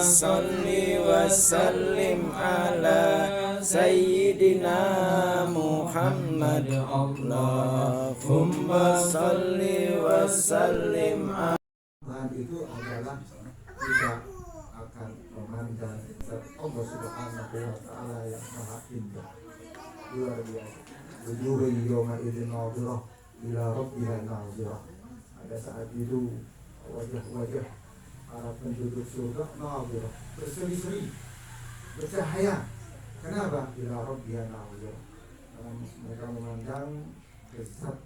sholli wa sallim ala Sayyidina Muhammad. Allahumma sholli wa sallim ala. Itu adalah kita akan memandang Allah Subhanahu wa Ta'ala yang maha indah, luar biasa. Wujuhun yawma idzin nadhirah ila rabbiha nadhirah. Pada saat itu wajah-wajah para penduduk surga nadhirah, berseri-seri, bercahaya. Kenapa? Ila rabbiha nadhirah. Mereka memandang zat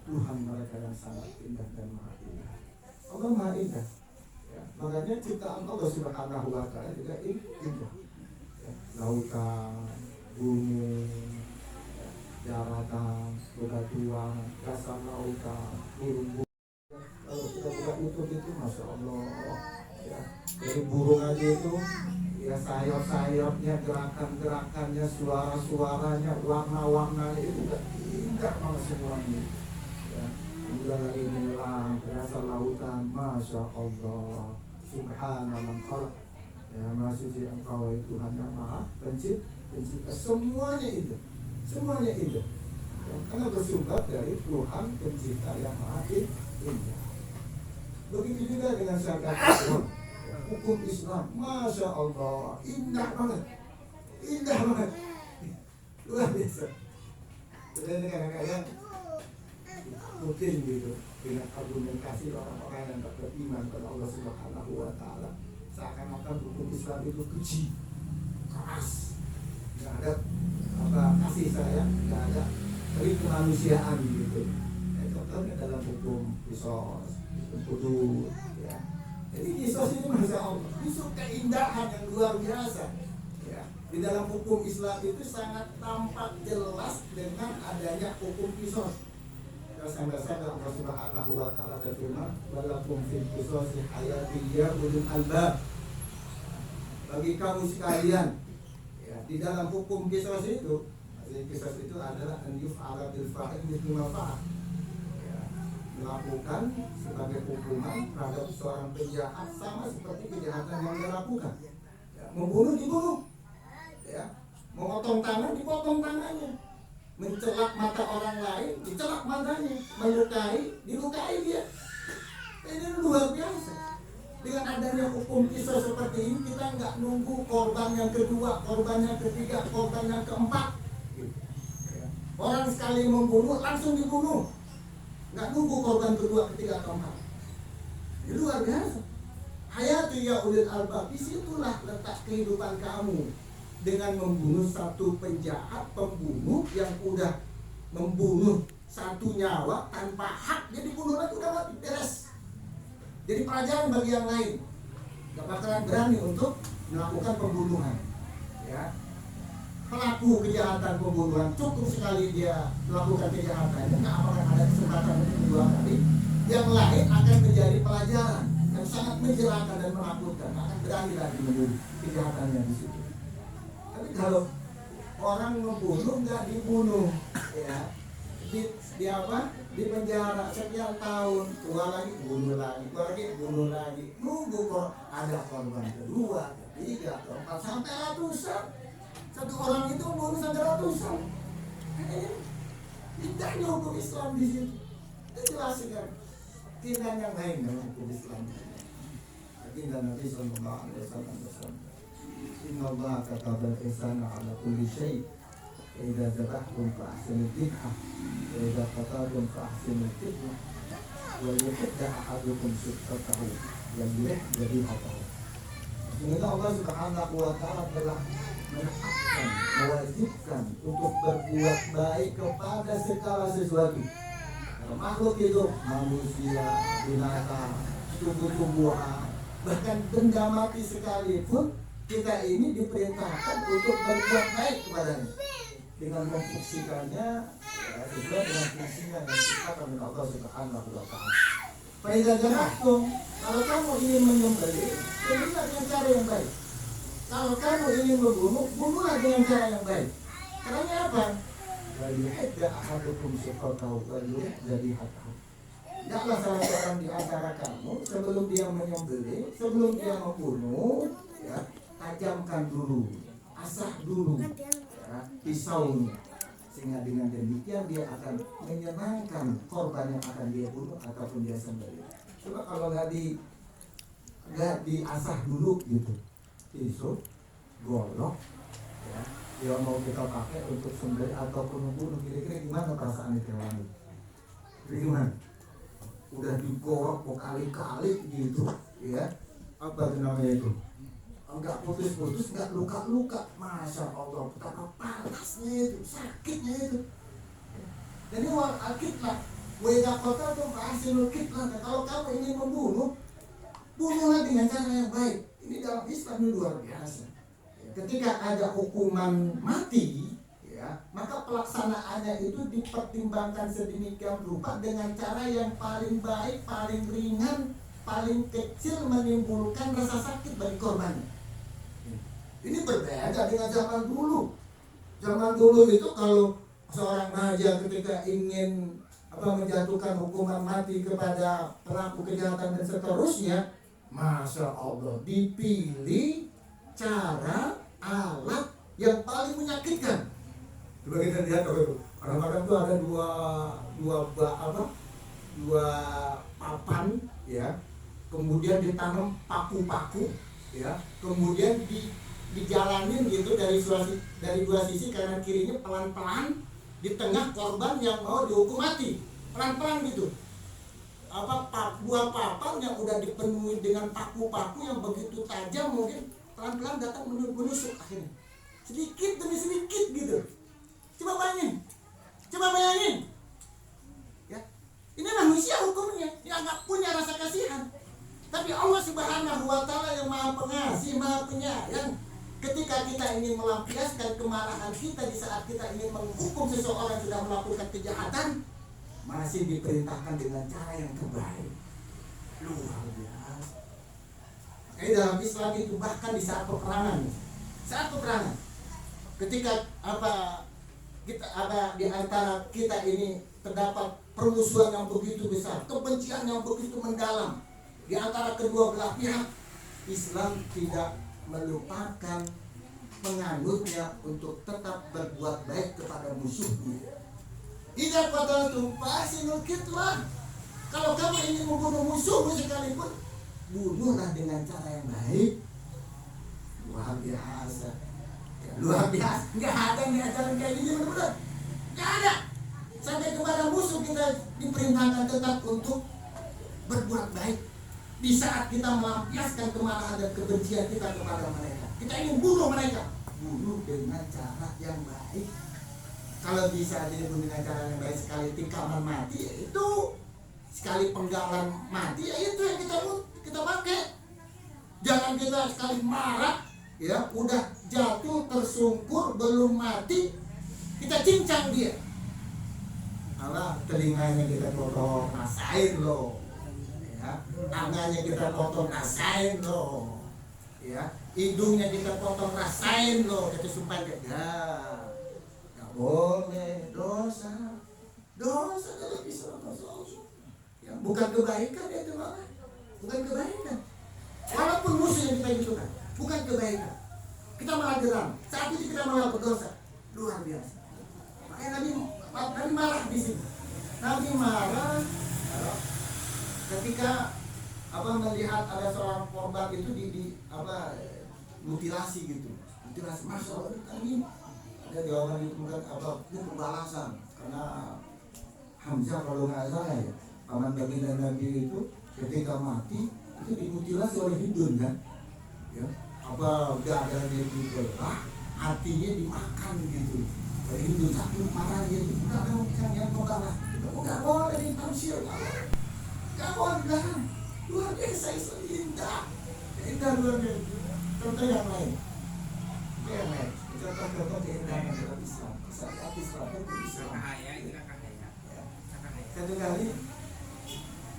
Tuhan mereka yang sangat indah dan maha indah. Allah maha indah. Ya, makanya ciptaan Allah Subhanahu wa Ta'ala juga indah. Ya, lautan, gunung, ya, daratan, bebatuan, dasar lautan, burung-burung. Kalau kita buka YouTube itu, masya Allah, ya, dari burung aja itu, ya sayap-sayapnya, gerakan-gerakannya, suara-suaranya, warna-warnanya itu udah indah banget semuanya. Ya. Udara inilah berasal lautan, masya Allah, subhana man khalaq. Ya, maha suci Engkau Tuhan yang maha pencipta, semuanya itu, semuanya itu. Ya, karena bersumber dari Tuhan pencipta yang maha indah. Begitu juga dengan syariat Islam, hukum Islam, masya Allah, indah banget, indah banget, luar biasa. Jadi kadang-kadang mungkin gitu dengan argumentasi orang-orang yang tak beriman pada Allah Subhanahu wa Ta'ala, seakan-akan hukum Islam itu keji, keras, nggak ada kasih sayang, nggak ada dari kemanusiaan gitu. Contohnya dalam hukum kisos, hukum hudud, ya. Jadi kisos ini masya Allah, itu keindahan yang luar biasa. Ya. Di dalam hukum Islam itu sangat tampak jelas dengan adanya hukum kisos. Sampai-sampai Allah Subhanahu wa Ta'ala berfirman, walakum fil qisasi hayatun ya ulul albab. Bagi kamu sekalian, ya, di dalam hukum kisos itu, kisos itu adalah an yuf'ala bil fa'il mithlu ma fa'al. Ya, melakukan sebagai hukuman terhadap seorang penjahat sama seperti kejahatan yang dia lakukan. Ya, membunuh dibunuh. Ya, memotong tangan dipotong tangannya. Mencelak mata orang lain, dicelak matanya, melukai, dilukai dia. Ini luar biasa. Dengan adanya hukum kisos seperti ini, kita nggak nunggu korban yang kedua, korban yang ketiga, korban yang keempat. Orang sekali membunuh, langsung dibunuh. Nggak nunggu korban kedua, ketiga, keempat. Ini luar biasa. Hayatu ya ulil albab, disitulah letak kehidupan kamu. Dengan membunuh satu penjahat, pembunuh yang udah membunuh satu nyawa tanpa hak, dia dibunuh lagi, udah mati, beres. Jadi pelajaran bagi yang lain, gak bakalan berani untuk melakukan pembunuhan. Ya, pelaku kejahatan pembunuhan cukup sekali dia melakukan kejahatan, nggak akan ada kesempatan untuk kedua kali. Yang lain akan menjadi pelajaran yang sangat menjerakan dan menakutkan, akan berani lagi membunuh kejahatannya di situ. Tapi kalau orang membunuh nggak dibunuh, ya, di apa? Di penjara sekian tahun, keluar lagi bunuh lagi, nunggu kok ada korban kedua, ketiga, keempat, sampai ratusan. Satu orang itu membunuh sampai ratusan. Indahnya hukum Islam di situ. Itu jelaskan tindakan yang lain dalam hukum Islam. Baginda Nabi Sallallahu Alaihi Wasallam bersabda, Inna Allah katabal ihsana ala kulli syai' idza zabahtum fa ahsinul dhibha wa idza qataltum fa ahsinul qitlah wa yuhidda ahadukum suqqatahu yang yurih dhabihatahu. Sehingga Allah Subhanahu wa Ta'ala telah menetapkan, mewajibkan untuk berbuat baik kepada segala sesuatu. Makhluk hidup, manusia, binatang, tumbuh-tumbuhan, bahkan benda mati sekalipun, kita ini diperintahkan untuk berbuat baik kepadanya dengan memfungsikannya, ya, sesuai dengan fungsinya yang diciptakan oleh Allah Subhanahu wa Ta'ala. Faiza janahtum, kalau kamu ingin menyembelih, belilah dengan cara yang baik. Kalau kamu ingin membunuh, bunuhlah dengan cara yang baik. Caranya apa? Waliyuhidda ahadukum suqatahu waliyuhid dhabihatahu. Janganlah salah seorang di antara kamu sebelum dia menyembelih, sebelum dia membunuh, ya, tajamkan dulu, asah dulu, ya, pisaunya, sehingga dengan demikian dia akan menyenangkan korban yang akan dia bunuh ataupun dia sembelih. Coba kalau nggak diasah dulu gitu, pisau, golok, ya, dia mau kita pakai untuk sembelih ataupun membunuh, kira-kira gimana perasaan itu lagi? Gimana? Udah digorok berkali-kali gitu, ya, apa namanya itu? Enggak putus-putus, enggak luka-luka, masya Allah, betapa panasnya itu, sakitnya itu. Jadi wal akitlah, wajah kota itu hasil kitlah. Kalau kamu ingin membunuh, bunuhlah dengan cara yang baik. Ini dalam Islam ini luar biasa. Ketika ada hukuman mati, ya, maka pelaksanaannya itu dipertimbangkan sedemikian rupa dengan cara yang paling baik, paling ringan, paling kecil, menimbulkan rasa sakit bagi korbannya. Ini berbeda dengan zaman dulu. Zaman dulu itu kalau seorang raja ketika ingin menjatuhkan hukuman mati kepada pelaku kejahatan dan seterusnya, masya Allah, dipilih cara alat yang paling menyakitkan. Coba kita lihat itu. Kadang-kadang tuh ada dua papan, ya, kemudian ditanam paku-paku, ya, kemudian dijalanin gitu dari dua sisi kanan kirinya pelan-pelan, di tengah korban yang mau dihukum mati, pelan-pelan gitu. Dua papan yang udah dipenuhi dengan paku-paku yang begitu tajam, mungkin pelan-pelan datang menusuk akhirnya, sedikit demi sedikit gitu. Coba bayangin, ya, ini manusia hukumnya, yang nggak punya rasa kasihan. Tapi Allah Subhanahu Wa Taala yang Maha Pengasih, Maha Penyayang, ketika kita ingin melampiaskan kemarahan kita di saat kita ingin menghukum seseorang yang sudah melakukan kejahatan, masih diperintahkan dengan cara yang terbaik. Luar biasa. Dalam Islam itu bahkan di saat peperangan, ketika di antara kita ini terdapat permusuhan yang begitu besar, kebencian yang begitu mendalam di antara kedua belah pihak, Islam tidak melupakan penganutnya untuk tetap berbuat baik kepada musuhnya. Tidak pada tumpasinul kitlah. Kalau kamu ingin membunuh musuhmu sekalipun, bunuhlah dengan cara yang baik. Luar biasa. Luar biasa. Nggak ada ajaran kayak gini, benar-benar. Nggak ada. Sampai kepada musuh kita diperintahkan tetap untuk berbuat baik. Di saat kita melampiaskan kemarahan dan kebencian kita kepada mereka, kita ingin bunuh mereka, bunuh dengan cara yang baik. Kalau bisa dibunuh dengan cara yang baik, sekali tikaman mati, yaitu sekali penggalan mati, ya itu yang kita pakai. Jangan kita sekali marah, ya, udah jatuh tersungkur belum mati, kita cincang dia. Alah, telinganya kita potong, rasain loh. Tangannya kita potong, rasain loh, ya, hidungnya kita potong, rasain loh. Kita sumpah nggak boleh, dosa dalam Islam, ya, bukan kebaikan itu malah, bukan kebaikan. Walaupun musuh yang kita hidupkan, bukan kebaikan, kita malah geram. Saat itu kita malah berdosa, luar biasa. Makanya Nabi marah di sini. Nabi marah ketika melihat ada seorang korban itu mutilasi gitu, mutilasi. Masya Allah, tadi ada jawaban itu bukan itu pembalasan karena Hamzah kalau nggak salah ya, paman baginda Nabi itu ketika mati itu dimutilasi oleh Hindun kan, ya, dadanya dibelah, hatinya dimakan gitu oleh Hindun. Tapi marah dia itu nggak boleh ditamsil, nggak boleh dilarang. Luar biasa, indah luar biasa. Contoh yang lain, contoh keindahan dalam Islam, syariat Islam itu Islam. Satu kali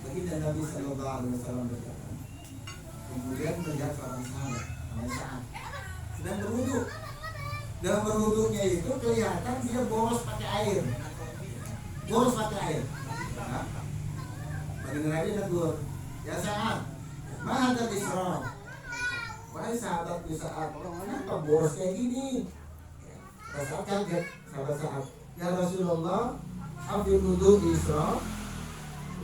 baginda Nabi Sallallahu Alaihi Wasallam berjalan, kemudian melihat seorang sahabat namanya Sa'ad sedang berwudu. Dalam berwudunya itu kelihatan dia boros pakai air. Baginda Nabi negur, ya Sa'ad, mahadal Isra. Wahai sahabatku Sa'ad, kenapa boros kayak gini? Sa'ad kaget, sahabat Sa'ad. Ya Rasulullah, afil wudu Isra.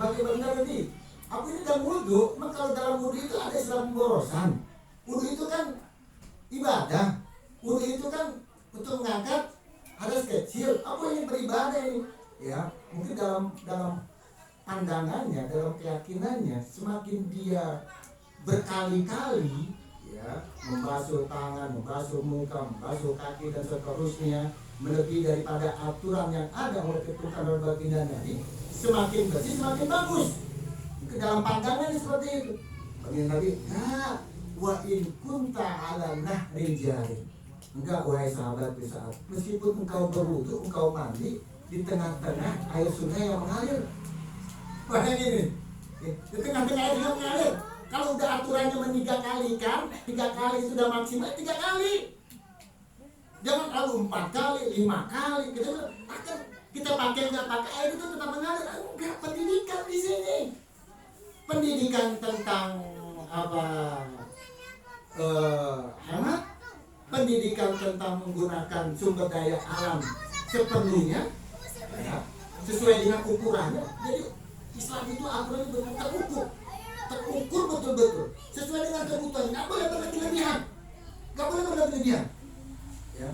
Bagaimana Nabi? Aku ini dalam wudu, maka kalau dalam wudu itu ada istilah pemborosan. Wudu itu kan ibadah. Wudu itu kan untuk mengangkat hadas kecil. Aku ingin beribadah ini. Ya, mungkin dalam pandangannya, dalam keyakinannya, semakin dia berkali-kali ya membasuh tangan, membasuh muka, membasuh kaki dan seterusnya, melebihi daripada aturan yang ada oleh ketentuan dan baginda Nabi, semakin bersih semakin bagus. Ke dalam pandangannya seperti itu. Baginda Nabi, nah, wa in kunta ala nahrin jari. Enggak, wahai sahabat di saat meskipun engkau berwudu, engkau mandi di tengah-tengah air sungai yang mengalir. Wahai ini, di tengah-tengah air yang mengalir. Kalau udah aturannya 3 kali kan, 3 kali sudah maksimal 3 kali. Jangan lalu 4 kali, 5 kali. Kita pakai nggak pakai air itu tetap mengalir. Enggak, pendidikan di sini. Pendidikan tentang apa? Hemat. Pendidikan tentang menggunakan sumber daya alam sepenuhnya, ya, sesuai dengan ukurannya. Jadi Islam itu aturannya terukur betul-betul sesuai dengan kebutuhan. Nggak boleh berlebihan. Ya,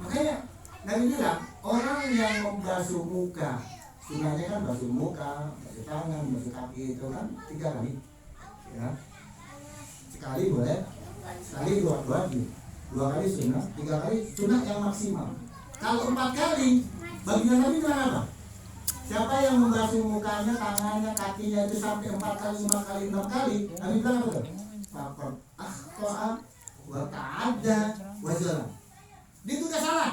makanya Nabi bilang orang yang membasuh muka, sunahnya kan basuh muka, basuh tangan, basuh kaki itu kan 3 kali. Ya, sekali boleh, sekali 2 kali. 2 kali sunnah, 3 kali sunnah yang maksimal. Kalau 4 kali, baginda Nabi bilang apa? Siapa yang membasuh mukanya, tangannya, kakinya itu sampai 4 kali, 5 kali, 6 kali, Nabi bilang apa tuh? Fakor akhto'a wa ta'adda wa jalan. Dia itu udah salah.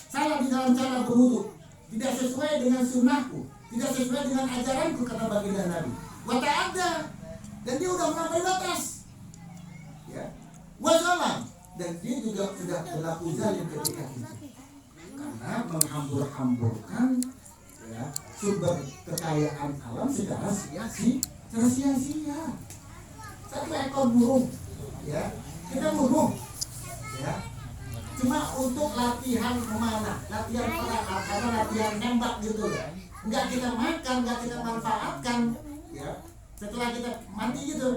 Salah di dalam cara berwudu. Tidak sesuai dengan sunnahku, tidak sesuai dengan ajaranku, kata baginda Nabi. Wa ta'adda. Dan dia udah melampaui batas. Ya. Wa jalan. Dan dia juga sudah berlaku zalim ketika itu karena menghambur-hamburkan ya, sumber kekayaan alam secara sia-sia. 1 ekor burung, ya kita burung, ya cuma untuk latihan memanah, latihan perang, karena latihan nembak gitu ya. Enggak kita makan, enggak kita manfaatkan, ya setelah kita mati gitu.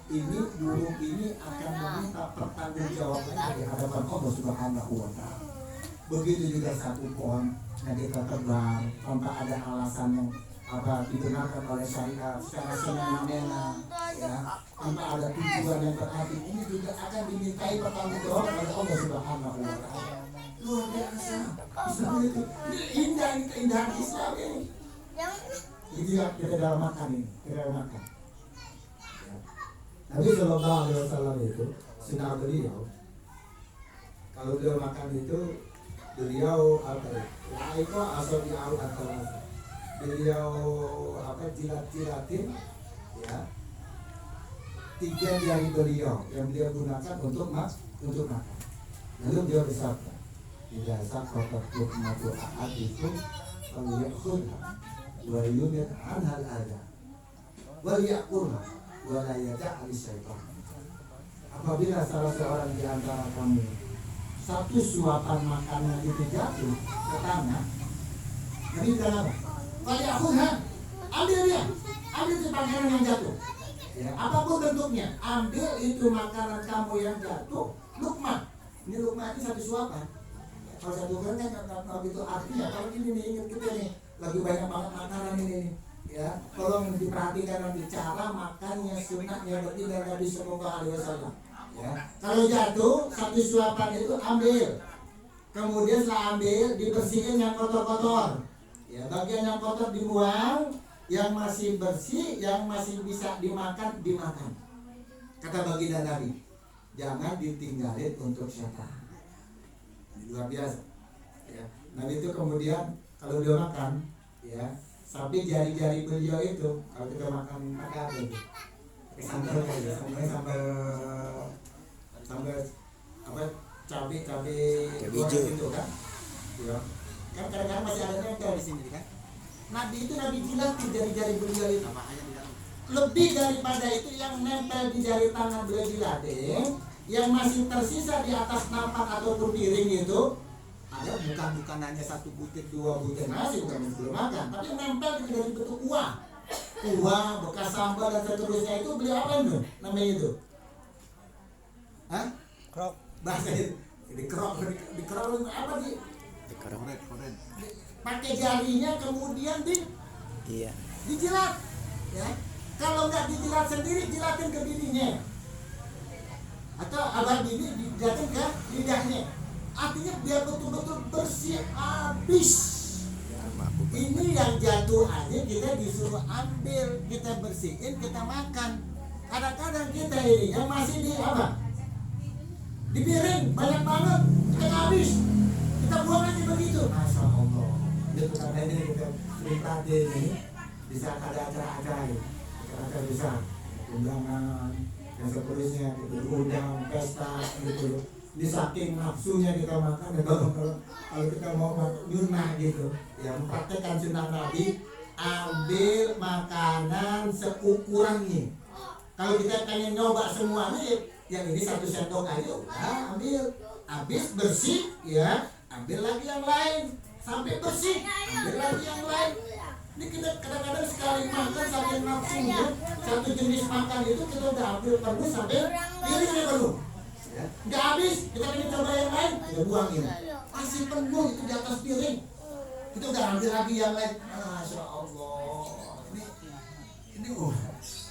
Ini burung ini akan meminta pertanggungjawaban di hadapan Allah Subhanahu wa Ta'ala. Begitu juga satu pohon yang kita terbang tanpa ada alasan yang dibenarkan oleh syariat secara semena-mena, ya, tanpa ada tujuan yang berarti, ini juga akan dimintai pertanggungjawaban oleh Allah Subhanahu wa Ta'ala. Luar biasa. Islam itu indah, ini keindahan Islam ini. Itu yang kita dalam makan ini, kita dalam makan. Nabi Shallallahu Alaihi Wasallam itu sinar beliau, kalau beliau makan itu beliau laiko asal diau antara beliau jilat-jilatin ya 3 jari beliau yang beliau gunakan untuk makan. Lalu beliau bersabda, tidak sakota lukmatu ahadikum falyakhudha wa yumit anhal ada wa yakulha wala yada' al-syaitan. Apabila salah seorang di antara kamu 1 suapan makanan itu jatuh ke tanah, Nabi bilang apa? Falyakhudha, ambil itu makanan yang jatuh. Ya, apapun bentuknya, ambil itu makanan kamu yang jatuh, lukmah. Ini lukmah ini 1 suapan. Kalau 1 kan kalau itu artinya kalau ini nih ingat kita nih lagi banyak banget makanan ini nih. Ya, tolong diperhatikan nanti cara makannya sunnahnya baginda Nabi Sallallahu Alaihi Wasallam. Ya, kalau jatuh 1 suapan itu ambil, kemudian setelah ambil dibersihin yang kotor-kotor. Ya, bagian yang kotor dibuang, yang masih bersih, yang masih bisa dimakan. Kata baginda Nabi, jangan ditinggalin untuk syaitan. Luar biasa. Ya, Nabi itu kemudian kalau dia makan, ya. Tapi jari-jari beliau itu kalau kita makan pakai apa itu? Sambal aja, sambal apa? Cabai hijau itu kan? Ya. Kan kadang-kadang masih ada nempel di sini kan? Nabi itu Nabi jilatin jari-jari beliau itu. Lebih daripada itu yang nempel di jari tangan beliau jilatin, yang masih tersisa di atas nampan ataupun piring itu, ada bukan hanya satu butir, dua butir nasi, bukan belum makan, tapi nempel dari bentuk kuah, bekas sambal dan seterusnya. Itu beliau apa itu? Namanya itu? Hah? Krok. Bahasa itu dikerok apa di? Dikerok. Pakai jarinya kemudian Iya. dijilat, ya. Kalau nggak dijilat sendiri, jilatin ke bibinya, atau abang bibi dijilatin ke lidahnya. Artinya biar betul-betul bersih habis. Ini yang jatuh aja kita disuruh ambil, kita bersihin, kita makan. Kadang-kadang kita ini yang masih di apa? Di piring banyak banget, kita habis, kita buang aja begitu. Masya Allah. Itu karena ini kita sering tadi ini bisa ada acara-acara bisa undangan yang seterusnya, itu diundang pesta gitu. Di saking nafsunya kita makan gitu. Kalau kita mau nyunah gitu, ya mempraktekkan sunnah Nabi, ambil makanan seukurannya. Kalau kita pengen nyoba semuanya, yang ini 1 sendok aja udah ambil, habis bersih ya, ambil lagi yang lain sampai bersih, ambil lagi yang lain. Ini kita kadang-kadang sekali makan sampai nafsunya, satu jenis makan itu kita udah ambil penuh sampai piringnya penuh. Nggak habis, kita ingin coba yang lain, kita buang ini. Masih penuh itu di atas piring. Kita udah ambil lagi yang lain. Masya Allah. Ini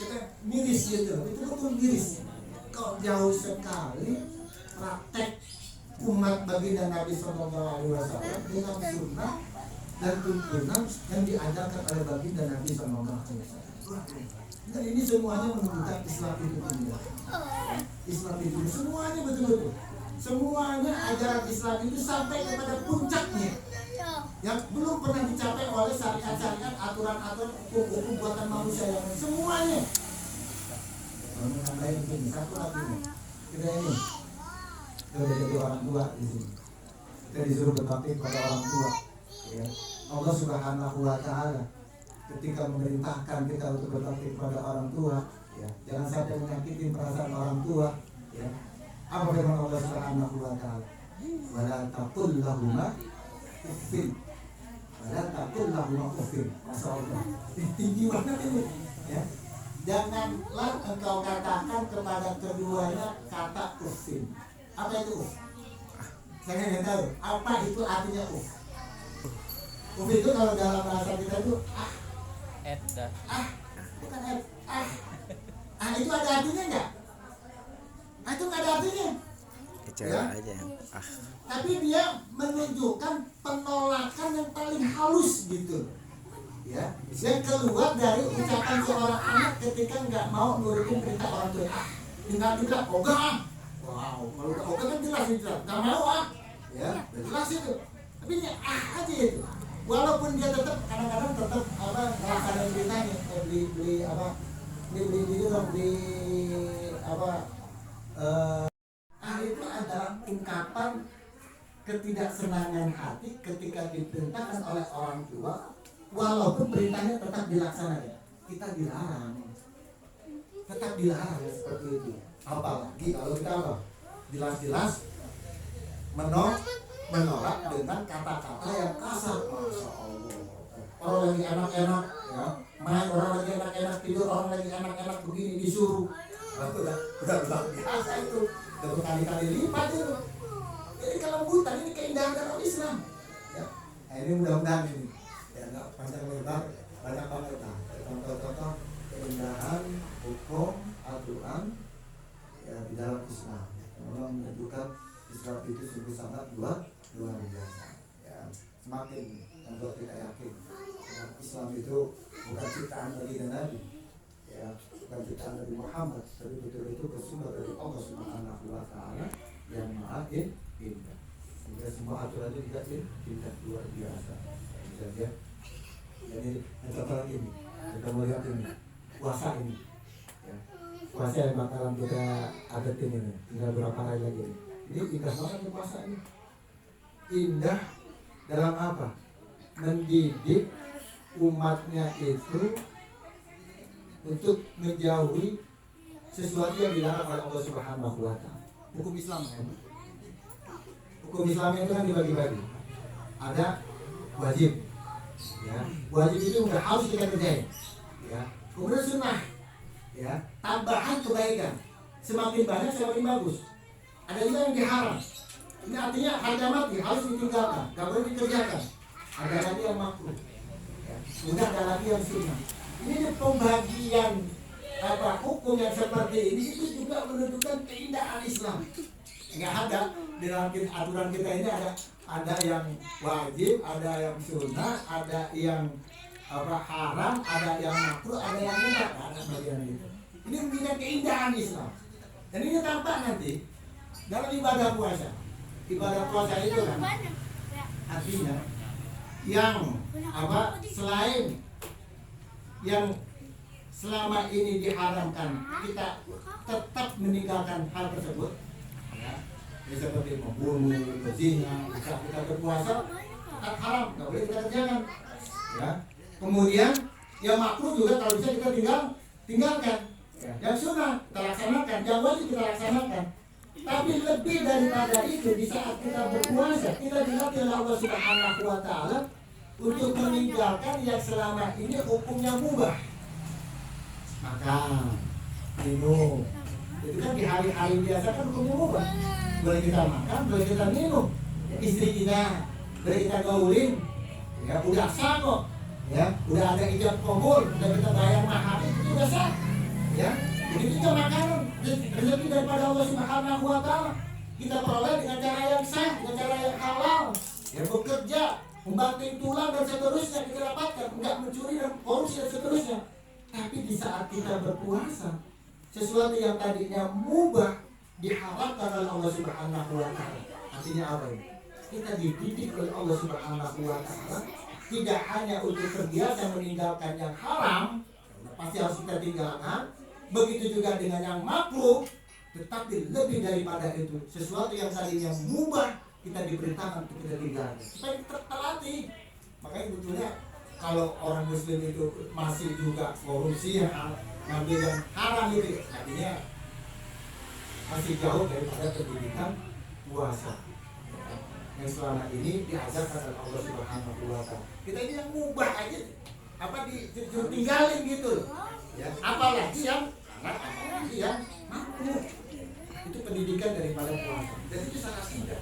kita miris gitu, itu betul miris. Kok jauh sekali praktek umat baginda Nabi SAW dengan sunnah dan tuntunan yang diajarkan oleh baginda Nabi SAW. Dan ini semuanya menunjukkan Islam itu indah. Islam itu semuanya betul-betul. Semuanya ajaran Islam itu sampai kepada puncaknya yang belum pernah dicapai oleh syariat-syariat, aturan-aturan, hukum-hukum buatan manusia yang lain. Semuanya. Menambahin begini, satu lagi nih. Kita ini sudah jadi orang tua di sini. Kita disuruh berbakti kepada orang tua. Ya. Allah Subhanahu wa Ta'ala ketika memerintahkan kita untuk berbakti kepada orang tua, ya, jangan sampai menyakiti perasaan orang tua, ya. Apa firman Allah Subhanahu wa Ta'ala? Wala taqul lahuma uffin. Wala taqul lahuma uffin. Masyaallah. Tinggi banget ini, ya. Janganlah engkau katakan kepada keduanya kata uffin. Apa itu uff? Saya nggak tahu. Apa itu artinya uff? Uff itu kalau dalam bahasa kita itu bukan itu ada artinya nggak? Itu nggak ada artinya. Kecewa ya? aja. Tapi dia menunjukkan penolakan yang paling halus gitu. Ya, yang keluar dari ucapan seorang anak ketika nggak mau nurutin perintah orang tua. Tinggal ogah. Wow, kalau ogah kan jelas itu, nggak mau ya, jelas itu. Tapi ini aja itu. Walaupun dia tetap kadang-kadang tetap melaksanakan perintahnya, beli itu adalah ungkapan ketidaksenangan hati ketika diperintahkan oleh orang tua. Walaupun perintahnya tetap dilaksanakan, kita dilarang, tetap dilarang seperti itu. Apalagi kalau kita jelas-jelas menolak dengan kata-kata yang kasar. Masya Allah. Orang lagi enak-enak, ya, main, orang lagi enak-enak tidur, orang lagi enak-enak begini disuruh. Udah biasa itu, udah berkali-kali lipat itu. Jadi kelembutan ini keindahan dalam Islam. Ya, ini mudah-mudahan ini. Ya, nggak panjang lebar, banyak banget contoh-contoh keindahan hukum aturan ya di dalam Islam. Memang menunjukkan Islam itu sungguh sangat luar biasa. Ya, semakin membuat kita yakin ya, Islam itu bukan ciptaan dari Nabi, ya, bukan ciptaan dari Muhammad, tapi betul-betul bersumber dari Allah Subhanahu wa Ta'ala yang maha indah. Sehingga semua aturannya juga indah luar biasa. Ya. Jadi contoh lagi ini, kita melihat ini puasa ini, ya. Puasa yang bakalan kita adatin ini, tinggal berapa hari lagi ini. Ini indah banget puasa ini. Indah dalam apa? Mendidik umatnya itu untuk menjauhi sesuatu yang dilarang oleh Allah Subhanahu wa taala. Hukum Islam ya. Hukum Islam itu kan dibagi-bagi. Ada wajib. Ya, wajib itu udah harus kita kerjain. Ya. Kemudian sunnah. Ya, tambahan kebaikan. Semakin banyak semakin bagus. Ada juga yang diharam. Ini artinya harga mati harus ditinggalkan, nggak boleh dikerjakan. Ada lagi yang makruh. Ya. Kemudian ada lagi yang sunnah. Ini pembagian hukum yang seperti ini itu juga menunjukkan keindahan Islam. Nggak ada di dalam aturan kita ini ada yang wajib, ada yang sunnah, ada yang haram, ada yang makruh, ada yang mubah, ada bagian itu. Ini menunjukkan keindahan Islam. Dan ini tampak nanti dalam ibadah puasa. Ibadah puasa itu kan artinya yang selain yang selama ini diharamkan, kita tetap meninggalkan hal tersebut. Ya, seperti membunuh, berzina, kita berpuasa, tetap haram, nggak boleh kita kerjakan. Ya. Kemudian yang makruh juga kalau bisa kita tinggalkan. Ya. Yang sunnah kita laksanakan, yang wajib kita laksanakan. Tapi lebih daripada itu, di saat kita berpuasa, kita dilatih oleh Allah Subhanahu wa taala untuk meninggalkan yang selama ini hukumnya mubah. Makan, minum, itu kan di hari-hari biasa kan hukumnya mubah. Boleh kita makan, boleh kita minum. Istri kita, boleh kita gaulin, ya udah sah kok. Ya, udah ada ijab kabul, udah kita bayar mahar, itu udah sah. Ya, begitu juga makanan, rezeki daripada Allah Subhanahu wa taala. Kita peroleh dengan cara yang sah, dengan cara yang halal. Ya, bekerja, membanting tulang dan seterusnya kita dapatkan, enggak mencuri dan korupsi dan seterusnya. Tapi di saat kita berpuasa, sesuatu yang tadinya mubah diharapkan oleh Allah Subhanahu wa taala. Artinya apa ini? Kita dididik oleh Allah Subhanahu wa taala tidak hanya untuk terbiasa meninggalkan yang haram, pasti harus kita tinggalkan. Begitu juga dengan yang makruh, tetapi lebih daripada itu, sesuatu yang tadinya mubah kita diperintahkan untuk kita tinggalkan supaya kita terlatih. Makanya betulnya kalau orang muslim itu masih juga korupsi, ngambil yang haram itu, artinya masih jauh daripada pendidikan puasa yang selama ini diajarkan oleh Allah Subhanahu wa taala. Kita ini yang mubah aja ditinggalin gitu. Ya, apalagi yang makruh. Itu pendidikan daripada puasa. Dan itu sangat indah.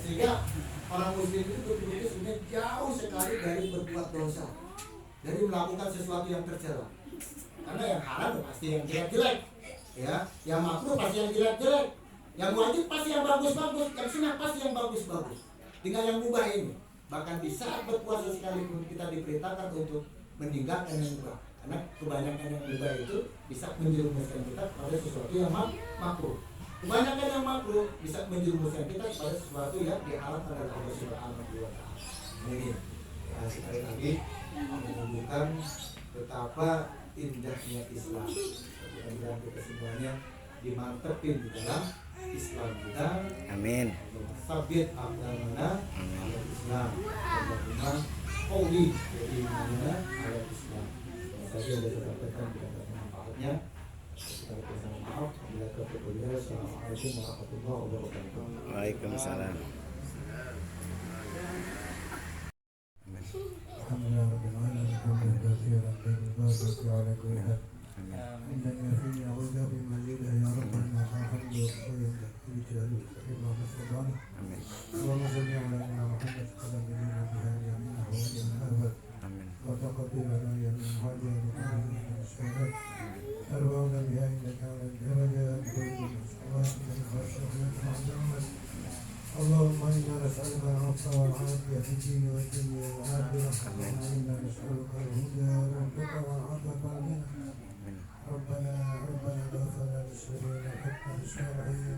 Sehingga orang muslim itu betul-betul sebenarnya jauh sekali dari berbuat dosa, dari melakukan sesuatu yang tercela. Karena yang haram pasti yang jelek-jelek, ya, yang makruh pasti yang jelek-jelek, yang wajib pasti yang bagus-bagus, yang sunnah pasti yang bagus-bagus. Dengan yang mubah ini, bahkan di saat berpuasa sekalipun kita diperintahkan untuk meninggalkan yang mubah. Karena kebanyakan yang mubah itu bisa menjerumuskan kita pada sesuatu yang makruh. Kebanyakan yang makruh bisa menjerumuskan kita pada sesuatu yang diharapkan oleh Allah Subhanahu wa taala. Ini ya, sekali lagi menunjukkan betapa indahnya Islam. Mudah-mudahan kita semuanya dimantepin di dalam Islam kita. Amin. Sabit agama Islam. Allahumma qawli jadi mana ayat Islam. Saya sudah sampaikan tidak ada manfaatnya. Kita bersama maaf bila terpedaya. Assalamualaikum warahmatullahi wabarakatuh. Waalaikumsalam. Alhamdulillah rabbil alamin hamdan katsiran tayyiban ala kulli hal. Inna fi a'udzu billahi ya rabbana alhamdu lillahi rijali Allah subhanahu. Amin. Allahumma salli ala Muhammad sallallahu alaihi wa sallam wa ala Amin. wa taqabbal lana ya min hadiya al-shahad. Arwahna biha innaka ala al-darajat اللهم إنا نسألك العفو والعافية في الدين والدنيا والآخرة اللهم إنا نسألك الهدى والتقى والعفو والغنى ربنا اغفر لنا ذنوبنا والإسرافنا في الصالحين